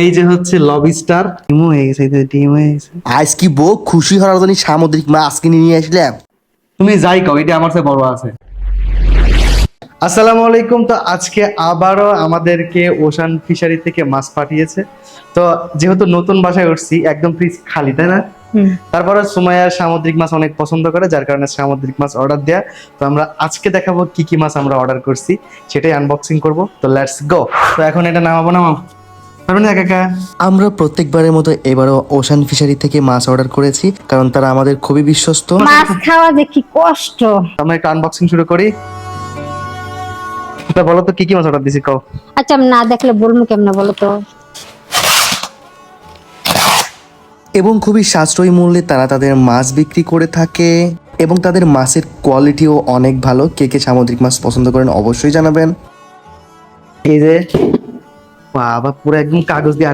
এই যে হচ্ছে লবিস্টার ডিম হয়ে গেছে, এই যে ডিম হয়ে গেছে। আজ কি বউ খুশি হওয়ার জন্য সামুদ্রিক মাছ কিনে নিয়ে আসলাম। তুমি যাই কও, এটা আমার চেয়ে বড় আছে। আসসালামু আলাইকুম। তো আজকে আবারও আমাদেরকে ওশান ফিশারি থেকে মাছ পাঠিয়েছে। তো যেহেতু নতুন বাসায় উঠছি, একদম ফ্রিজ খালি, তাই না? তারপরে সুমাইয়া সামুদ্রিক মাছ অনেক পছন্দ করে, যার কারণে সামুদ্রিক মাছ অর্ডার দেয়া। তো আমরা আজকে দেখাবো কি কি মাছ আমরা অর্ডার করছি, সেটাই আনবক্সিং করব। তো লেটস গো। তো এখন এটা নামাবো না পারবেন না কাকা? আমরা প্রত্যেকবারের মতো এবারও ওশান ফিশারি থেকে মাছ অর্ডার করেছি, কারণ তারা আমাদের খুবই বিশ্বস্ত। মাছ খাওয়া যে কি কষ্ট। আমরা একটু আনবক্সিং শুরু করি। তা বলো তো কি কি মাছ অর্ডার দিছি, কও। আচ্ছা, আমি না দেখলে বলবো কেমনে বলো তো। এবং খুবই সাশ্রয়ী মূল্যে তারা তাদের মাছ বিক্রি করে থাকে, এবং তাদের মাছের কোয়ালিটিও অনেক ভালো। কে কে সামুদ্রিক মাছ পছন্দ করেন অবশ্যই জানাবেন। এই যে বাবা, পুরো একদম কাগজ দিয়ে